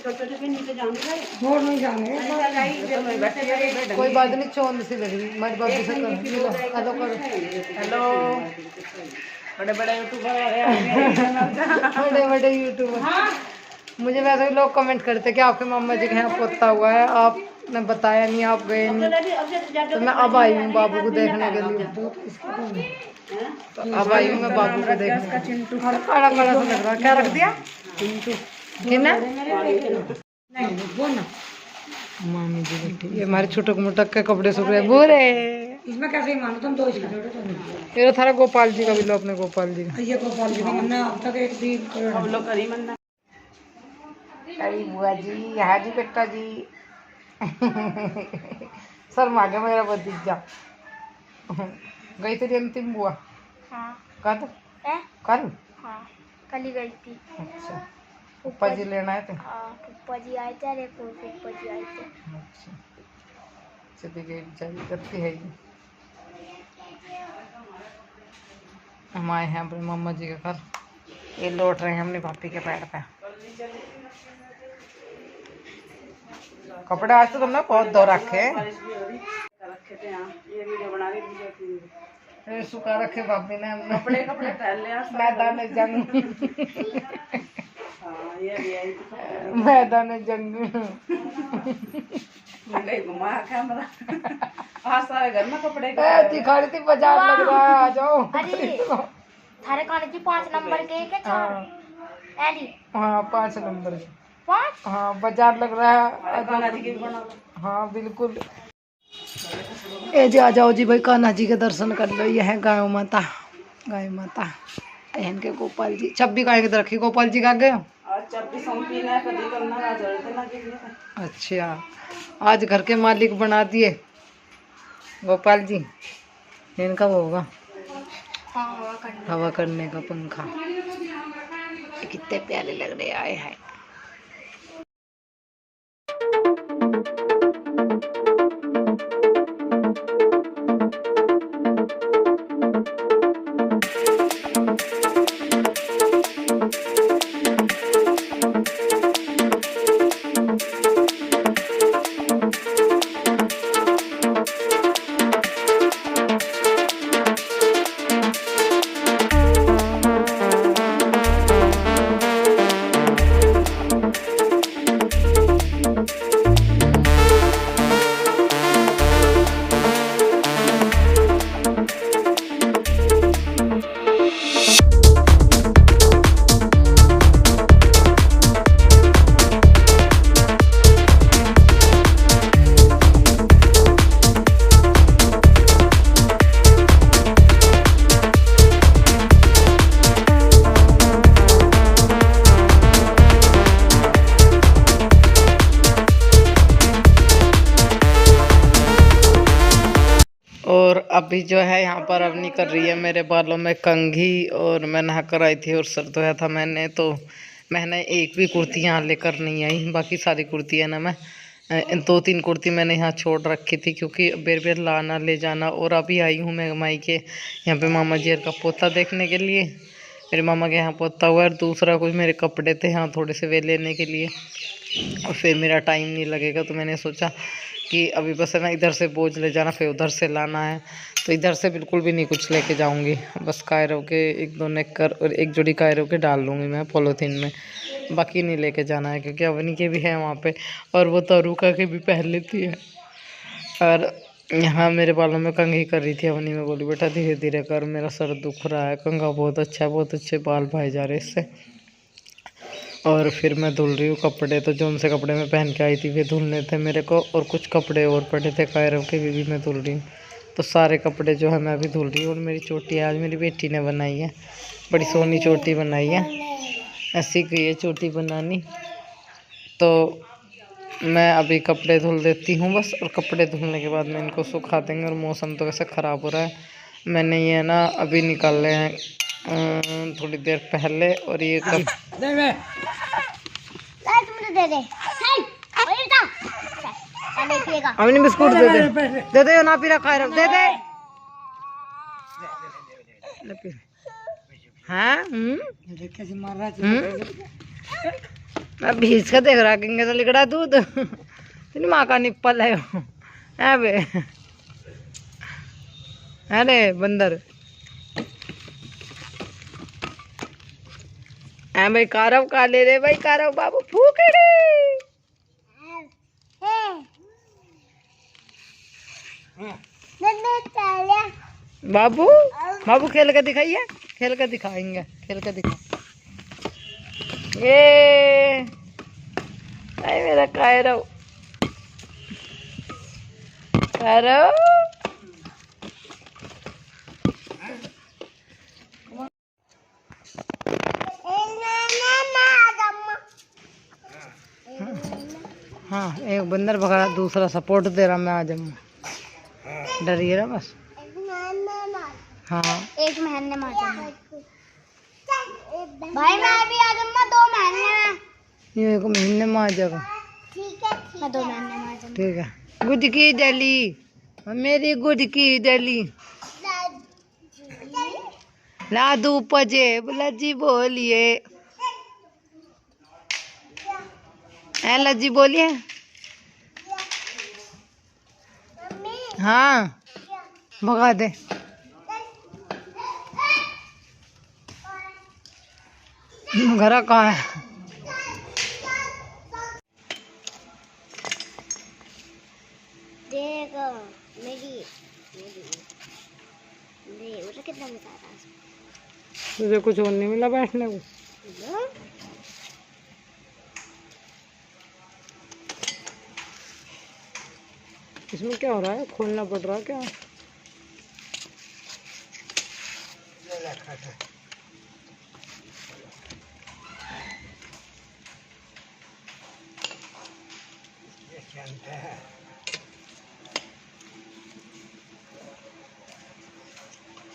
नहीं जाएंगे, कोई बात नहीं। चौंध सी लग रही मेरी बाबू से। हेलो करो। हेलो, बड़े बड़े यूट्यूबर बड़े बड़े यूट्यूबर। मुझे वैसे भी लोग कमेंट करते कि आपके मामा जी के यहाँ पोता हुआ है, आपने बताया नहीं, आप गए नहीं। तो मैं अब आई हूँ बाबू को देखने के लिए। तो अब आई हूँ मैं बाबू को देखने। चिंटू काला काला सा लग रहा है, क्या रख दिया? चिंटू किन्ना मामी जी बैठी। ये हमारे छोटे मुटक के कपड़े सूख रहे बुरे। इसमें कैसे मानो तुम दो इसके जोड़े तो ये थारा गोपाल जी का भी लो, अपने गोपाल जी का। ये गोपाल जी का मन्ना अब तक एक भी हम लोग करी मन्ना। अरे बुआ जी, यहाँ जी बेटा जी। सर मांगे मेरा भतीजा। गई तेरी अंतिम बुआ? हाँ। कल? कल? हाँ, कल ही गई थी। अच्छा, पप्पा जी लेना आए थे? हाँ, पप्पा जी आए थे। अरे पप्पा जी आए थे। अच्छा, चली गई बेचारी, करती है ये। हम आए हैं अपने मम्मा जी के घर। ये लौट रहे हैं अपनी भाभी के पैर पे। कपड़े आज तो तुमने बहुत धो रखे सुखा रखे भाभी ने। कपड़े कपड़े पहन लिया मैदान जंग। मैदान जंग घुमा कैमरा। आज सारे घर में कपड़े दिखाई थी, बाजार लग रहा है, आ जाओ। अरे थारे खाने की 5 नंबर के क्या 4? हाँ 5 नंबर के 5। हाँ, बाजार लग रहा है। हाँ बिल्कुल। ए जी आ जाओ जी भाई, कान्हा जी के दर्शन कर लो। ये है गाय माता, गाय माता। एहन के गोपाल जी। 26 गाय के रखी गोपाल जी का गए। अच्छा, आज घर के मालिक बना दिए गोपाल जी। इनका वो होगा हवा करने का पंखा। कितने प्यारे लग रहे आए हैं। और अभी जो है यहाँ पर अवनी कर रही है मेरे बालों में कंघी। और मैं नहा कर आई थी और सर धोया था मैंने, तो मैंने एक भी कुर्ती यहाँ लेकर नहीं आई। बाकी सारी कुर्ती है ना, मैं 2-3 कुर्ती मैंने यहाँ छोड़ रखी थी क्योंकि बेर बेर लाना ले जाना। और अभी आई हूँ मैं माई के यहाँ पे मामा जी का पोता देखने के लिए। मेरे मामा के यहाँ पोता हुआ है। और दूसरा कुछ मेरे कपड़े थे यहाँ थोड़े से वे लेने के लिए, और फिर मेरा टाइम नहीं लगेगा। तो मैंने सोचा कि अभी बस है ना इधर से बोझ ले जाना, फिर उधर से लाना है। तो इधर से बिल्कुल भी नहीं कुछ लेके जाऊंगी, बस कायरों के 1-2 नेकर और 1 जोड़ी कायरों के डाल लूँगी मैं पॉलीथीन में। बाकी नहीं लेके जाना है क्योंकि अवनी के भी है वहाँ पे, और वो तरुका के भी पहन लेती है। और यहाँ मेरे बालों में कंघी कर रही थी अवनी। में बोली बेटा धीरे धीरे कर, मेरा सर दुख रहा है। कंघा बहुत अच्छा है, बहुत अच्छे बाल भाई जा रहे इससे। और फिर मैं धुल रही हूँ कपड़े। तो जो उनसे कपड़े में पहन के आई थी वे धुलने थे मेरे को, और कुछ कपड़े और पड़े थे कायरों के भी मैं धुल रही हूँ। तो सारे कपड़े जो है मैं अभी धुल रही हूँ। और मेरी चोटी आज मेरी बेटी ने बनाई है, बड़ी सोनी चोटी बनाई है। ऐसी की है चोटी बनानी। तो मैं अभी कपड़े धुल देती हूँ बस, और कपड़े धुलने के बाद मैं इनको सुखा देंगे। और मौसम तो वैसे ख़राब हो रहा है। मैंने ये ना अभी निकाले हैं थोड़ी देर पहले। और ये कब हमने बिस्कुट दे दे ना पीरा खा दे दे। हाँ मैं भीज का देख रहा किंगे तो लिकड़ा दूध तेरी माँ का निप्पल है वो। है बे अरे बंदर है भाई कारव का ले रे भाई कारव बाबू फूकड़े बाबू बाबू खेल के दिखाइए खेल के दिखाएंगे खेल के दिखा ये अरे मेरा कायरव कायरव हाँ एक बंदर पकड़ा दूसरा सपोर्ट दे रहा मैं आ जाऊंगा डरिए ना बस हाँ एक महीने में आ जाऊंगा भाई मैं भी आ जाऊंगा 2 महीने में ये 1 महीने में आ जाएगा ठीक है मैं 2 महीने में आ जाऊंगा ठीक है गुड की डली मेरी गुड की डली लादू पजे लज्जी बोलिए है लज्जी बोलिए हाँ भगा दे घर कहाँ है देखो मेरी देख कितना मजा आ रहा है तुझे कुछ और नहीं मिला बैठने को इसमें क्या हो रहा है खोलना पड़ रहा है क्या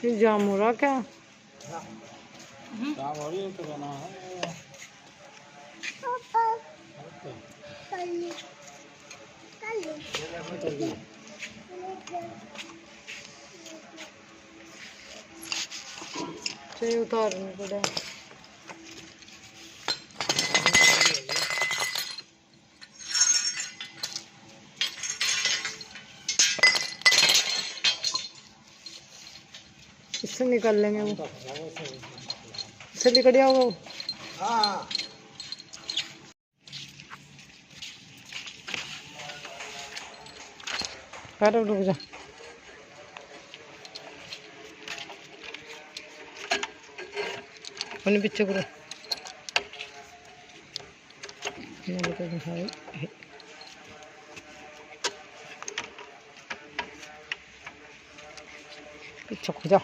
ये जाम हो रहा क्या काम हो रही है तो बना है चाहिए उतारने पड़ा इससे निकाल लेंगे वो इससे निकल गया वो हाँ रुक जा उन्हें पीछे करो पीछे खो जाओ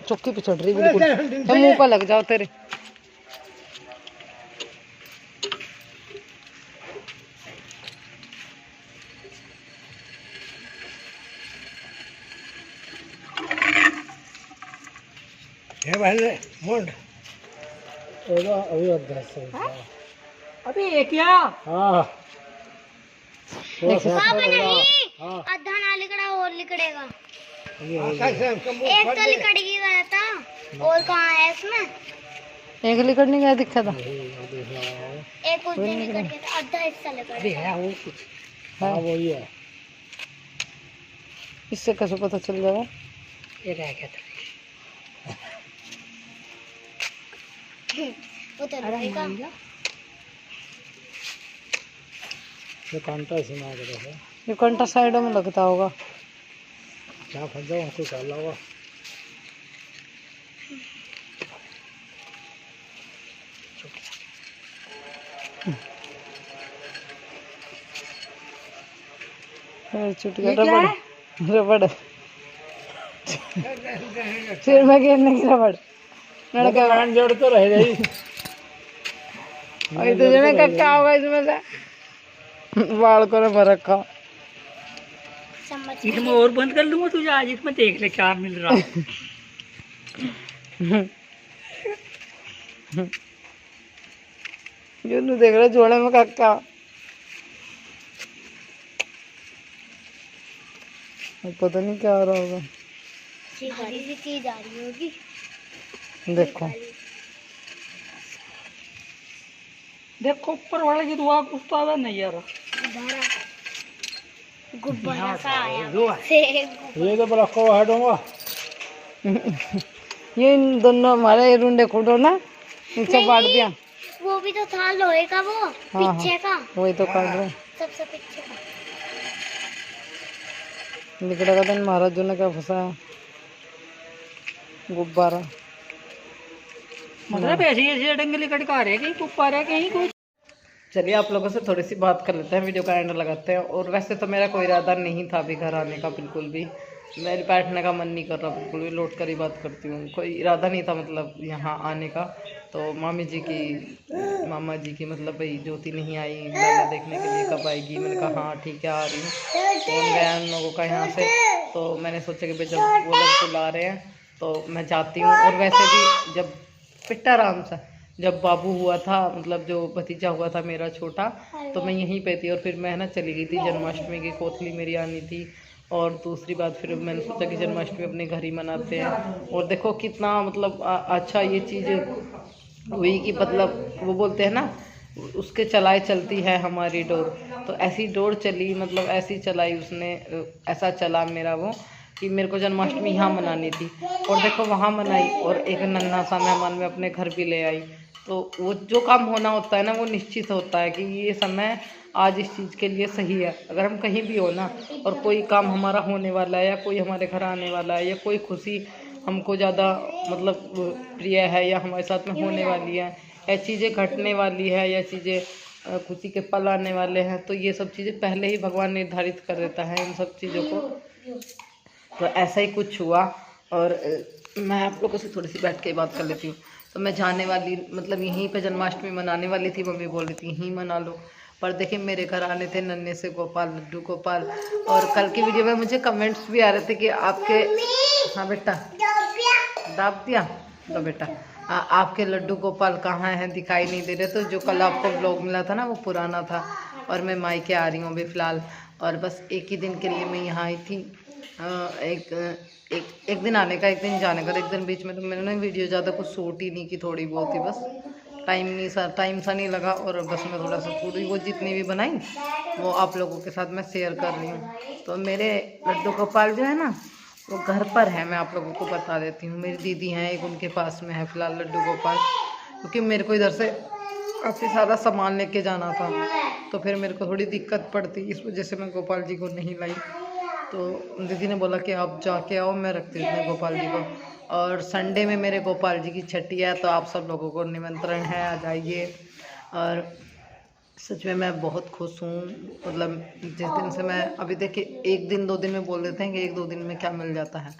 चौकी पे चढ़ रही बिल्कुल मुंह पर लग जाओ तेरे ये पहले मुंड अभी अध्यक्ष अभी एक क्या हाँ पापा नहीं आधा ना लिकड़ा और लिकड़ेगा एक तो लिकड़ी गया था और कहाँ है इसमें एक लिकड़ने क्या दिखा था एक उस दिन लिकड़ गया था आधा हिस्सा लिकड़ गया वो कुछ हाँ वही है इससे कैसे पता चल जाएगा ये रह गया था वो तो रहेगा ये कांटा इसी में आ गया था ये कंटा साइड में लगता होगा क्या फंस जाओ हमको चल होगा छुट गया रबड़ रबड़ सिर में गिरने की रबड़ लड़का कान जोड़ तो रह गई और तो जने का क्या होगा इसमें से बाल को भर रखा चम्मच इसमें और बंद कर लूंगा तुझे आज इसमें देख ले क्या मिल रहा जो तू देख रहा जोड़े में काका पता नहीं क्या हो रहा होगा सी चीज आ रही होगी देखो देखो ऊपर वाले की दुआ कुछ तो आधा नहीं यार। गुब्बारा सा आया से ये तो बड़ा को हटूंगा। ये इन दोनों हमारे रुंडे खोटो ना नीचे काट दिया। वो भी तो था लोहे का, वो हाँ, पीछे का, वही तो काट रहे सबसे पीछे का। निकलेगा तो महाराज जो ने क्या फंसाया गुब्बारा। मतलब ऐसी ऐसी डंगली कटका रहे कहीं ऊपर है कहीं कुछ। चलिए आप लोगों से थोड़ी सी बात कर लेते हैं, वीडियो का एंड लगाते हैं। और वैसे तो मेरा कोई इरादा नहीं था अभी घर आने का, बिल्कुल भी मेरे बैठने का मन नहीं कर रहा, बिल्कुल भी लौट कर ही बात करती हूँ। कोई इरादा नहीं था मतलब यहाँ आने का। तो मामा जी की मतलब भाई ज्योति नहीं आई लाला देखने के लिए, कब आएगी? मैंने कहा हाँ ठीक है आ रही हूँ। फोन गया उन लोगों का यहाँ से, तो मैंने सोचा कि भाई जब वो लोग बुला रहे हैं तो मैं जाती हूँ। और वैसे भी जब पिट्टा राम सा जब बाबू हुआ था, मतलब जो भतीजा हुआ था मेरा छोटा, तो मैं यहीं पे थी। और फिर मैं ना चली गई थी जन्माष्टमी की, कोथली मेरी आनी थी। और दूसरी बात फिर मैंने सोचा कि जन्माष्टमी अपने घर ही मनाते हैं। और देखो कितना मतलब अच्छा ये चीज़ हुई कि मतलब वो बोलते हैं ना उसके चलाए चलती है हमारी डोर। तो ऐसी डोर चली, मतलब ऐसी चलाई उसने, ऐसा चला मेरा वो कि मेरे को जन्माष्टमी यहाँ मनानी थी। और देखो वहाँ मनाई और एक नन्हा सा मेहमान में अपने घर भी ले आई। तो वो जो काम होना होता है ना वो निश्चित होता है कि ये समय आज इस चीज़ के लिए सही है। अगर हम कहीं भी हो ना और कोई काम हमारा होने वाला है या कोई हमारे घर आने वाला है या कोई खुशी हमको ज़्यादा मतलब प्रिय है या हमारे साथ में होने वाली है या चीज़ें घटने वाली है या चीज़ें खुशी के पल आने वाले हैं, तो ये सब चीज़ें पहले ही भगवान निर्धारित कर देता है इन सब चीज़ों को। तो ऐसा ही कुछ हुआ। और मैं आप लोगों से थोड़ी सी बैठ के बात कर लेती हूँ। तो मैं जाने वाली मतलब यहीं पे जन्माष्टमी मनाने वाली थी, मम्मी बोल रही थी यहीं मना लो। पर देखिए मेरे घर आने थे नन्हे से गोपाल, लड्डू गोपाल। और कल की वीडियो में मुझे कमेंट्स भी आ रहे थे कि आपके, हाँ बेटा दाब दिया तो बेटा आपके लड्डू गोपाल कहाँ हैं, दिखाई नहीं दे रहे। तो जो कल आपको व्लॉग मिला था ना वो पुराना था। और मैं मायके आ रही हूँ अभी फ़िलहाल, और बस एक ही दिन के लिए मैं यहाँ आई थी। एक दिन आने का, एक दिन जाने का, एक दिन बीच में। तो मैंने ना वीडियो ज़्यादा कुछ शूट ही नहीं की, थोड़ी बहुत ही बस टाइम सा नहीं लगा। और बस मैं थोड़ा सा थोड़ी वो जितनी भी बनाई वो आप लोगों के साथ मैं शेयर कर रही हूँ। तो मेरे लड्डू गोपाल जो है ना वो घर पर है, मैं आप लोगों को बता देती हूँ। मेरी दीदी हैं एक, उनके पास में है फ़िलहाल लड्डू गोपाल, क्योंकि मेरे को इधर से काफ़ी सारा सामान लेके जाना था। तो फिर मेरे को थोड़ी दिक्कत पड़ती, इस वजह से मैं गोपाल जी को नहीं लाई। तो दीदी ने बोला कि आप जाके आओ, मैं रखती हूँ अपने गोपाल जी को। और संडे में मेरे गोपाल जी की छठी है, तो आप सब लोगों को निमंत्रण है, आ जाइए। और सच में मैं बहुत खुश हूँ, मतलब जिस दिन से मैं अभी देखिए 1 दिन 2 दिन में बोल देते हैं कि 1-2 दिन में क्या मिल जाता है।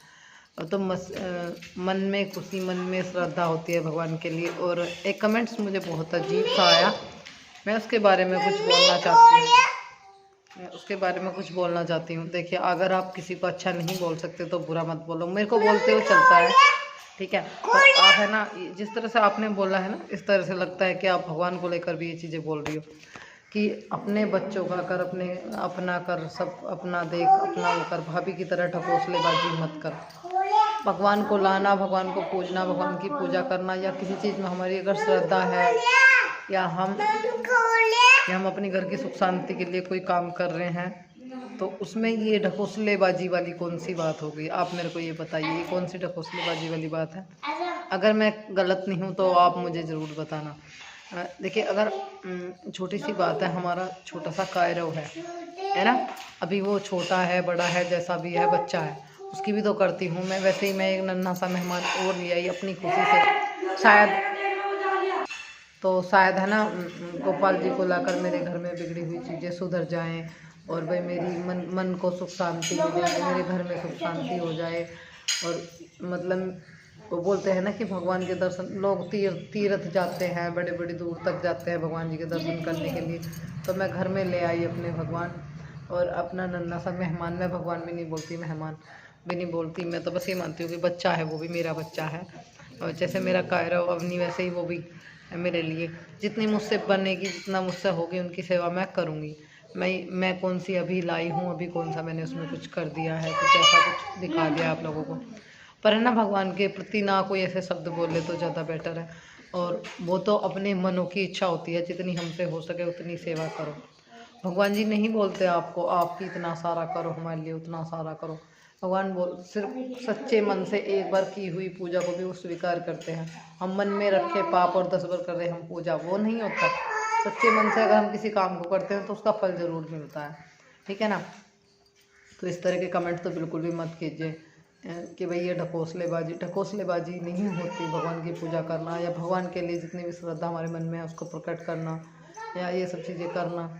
तो मन में खुशी, मन में श्रद्धा होती है भगवान के लिए। और एक कमेंट्स मुझे बहुत अजीब सा आया, मैं उसके बारे में कुछ बोलना चाहती हूँ। देखिए अगर आप किसी को अच्छा नहीं बोल सकते तो बुरा मत बोलो, मेरे को बोलते हुए चलता है, ठीक है। पर आप है ना जिस तरह से आपने बोला है ना, इस तरह से लगता है कि आप भगवान को लेकर भी ये चीज़ें बोल रही हो कि अपने बच्चों का कर, अपना कर, सब अपना देख, अपना वो कर, भाभी की तरह ढकोसलेबाजी मत कर। भगवान को लाना, भगवान को पूजना, भगवान की पूजा करना, या किसी चीज़ में हमारी अगर श्रद्धा है या हम अपने घर की सुख शांति के लिए कोई काम कर रहे हैं, तो उसमें ये ढकोसलेबाजी वाली कौन सी बात हो गई? आप मेरे को ये बताइए, ये कौन सी ढकोसलेबाजी वाली बात है? अगर मैं गलत नहीं हूँ तो आप मुझे ज़रूर बताना। देखिए अगर छोटी सी बात है, हमारा छोटा सा कायरव है ना, अभी वो छोटा है बड़ा है जैसा भी है, बच्चा है, उसकी भी तो करती हूँ मैं। वैसे ही मैं एक नन्हा सा मेहमान और ले आई अपनी खुशी से, शायद है ना गोपाल जी को लाकर मेरे घर में बिगड़ी हुई चीज़ें सुधर जाएं और भाई मेरी मन को सुख शांति मिले, मेरे घर में सुख शांति हो जाए। और मतलब वो बोलते हैं ना कि भगवान के दर्शन, लोग तीर्थ जाते हैं, बड़े बड़ी दूर तक जाते हैं भगवान जी के दर्शन करने के लिए। तो मैं घर में ले आई अपने भगवान और अपना नन्हा सा मेहमान। मैं भगवान भी नहीं बोलती, मेहमान भी नहीं बोलती, मैं तो बस ये मानती हूँ कि बच्चा है, वो भी मेरा बच्चा है। और जैसे मेरा कायरव अवनी, वैसे ही वो भी मेरे लिए जितनी मुझसे बनेगी, जितना मुझसे होगी, उनकी सेवा मैं करूँगी। मैं कौन सी अभी लाई हूँ, अभी कौन सा मैंने उसमें कुछ कर दिया है, कुछ ऐसा कुछ दिखा दिया आप लोगों को। पर है ना भगवान के प्रति ना कोई ऐसे शब्द बोले तो ज़्यादा बेटर है। और वो तो अपने मनों की इच्छा होती है, जितनी हमसे हो सके उतनी सेवा करो। भगवान जी नहीं बोलते आपको आप भी इतना सारा करो, हमारे लिए उतना सारा करो। भगवान सिर्फ सच्चे मन से एक बार की हुई पूजा को भी वो स्वीकार करते हैं। हम मन में रखे पाप और 10 बार कर रहे हम पूजा, वो नहीं होता। सच्चे मन से अगर हम किसी काम को करते हैं तो उसका फल ज़रूर मिलता है, ठीक है ना। तो इस तरह के कमेंट तो बिल्कुल भी मत कीजिए कि भाई ये ढकोसलेबाजी नहीं होती। भगवान की पूजा करना या भगवान के लिए जितनी भी श्रद्धा हमारे मन में है उसको प्रकट करना या ये सब चीज़ें करना।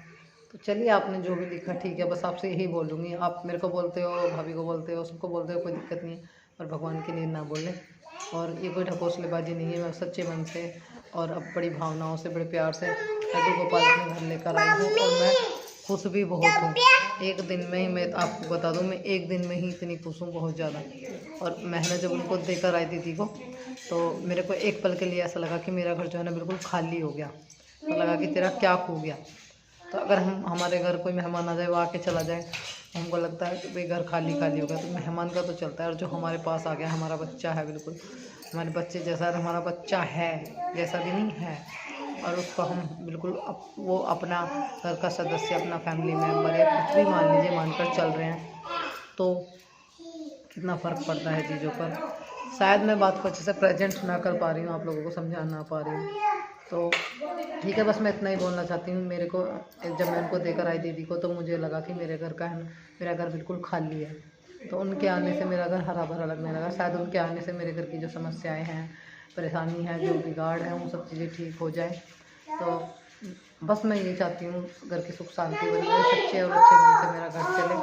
तो चलिए, आपने जो भी लिखा ठीक है, बस आपसे यही बोलूँगी। आप मेरे को बोलते हो, भाभी को बोलते हो, सबको बोलते हो, कोई दिक्कत नहीं है, पर भगवान के लिए ना बोलें। और ये कोई ढकोसलेबाजी नहीं है, मैं सच्चे मन से और अब बड़ी भावनाओं से, बड़े प्यार से लड्डू गोपाल अपने घर लेकर आई हूँ। और मैं खुश भी बहुत हूँ। एक दिन में ही, मैं आपको बता दूँ, मैं एक दिन में ही इतनी खुश हूँ, बहुत ज़्यादा। और मैंने जब उनको देकर आई दीदी को, तो मेरे को एक पल के लिए ऐसा लगा कि मेरा घर जो है ना बिल्कुल खाली हो गया। तो लगा कि तेरा क्या खो गया। तो अगर हमारे घर कोई मेहमान आ जाए, वो आके चला जाए, हमको लगता है कि भाई घर खाली खाली हो गया। तो मेहमान का तो चलता है, और जो हमारे पास आ गया, हमारा बच्चा है, बिल्कुल हमारे बच्चे जैसा हमारा बच्चा है, जैसा भी नहीं है, और उसको हम बिल्कुल वो अपना घर का सदस्य, अपना फैमिली मेम्बर या कुछ भी मान लीजिए, मानकर चल रहे हैं, तो कितना फ़र्क पड़ता है चीज़ों पर। शायद मैं बात को अच्छे से प्रेजेंट ना कर पा रही हूँ, आप लोगों को समझा ना पा रही हूँ, तो ठीक है, बस मैं इतना ही बोलना चाहती हूँ। मेरे को जब मैं उनको देकर आई दीदी को, तो मुझे लगा कि मेरे घर का है, मेरा घर बिल्कुल खाली है। तो उनके आने से मेरा घर हरा भरा लगने लगा। शायद उनके आने से मेरे घर की जो समस्याएं हैं, परेशानी है, जो बिगाड़ है, वो सब चीज़ें ठीक हो जाए। तो बस मैं ये चाहती हूँ, घर की सुख शांति बनी रहे, सच्चे और अच्छे मन से मेरा घर चले,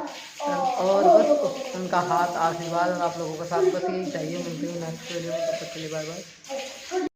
और बस उनका हाथ, आशीर्वाद और आप लोगों का साथ, बस यही चाहिए। मिलती हूँ नेक्स्ट वीडियो में, तब तक के लिए बाय बाय।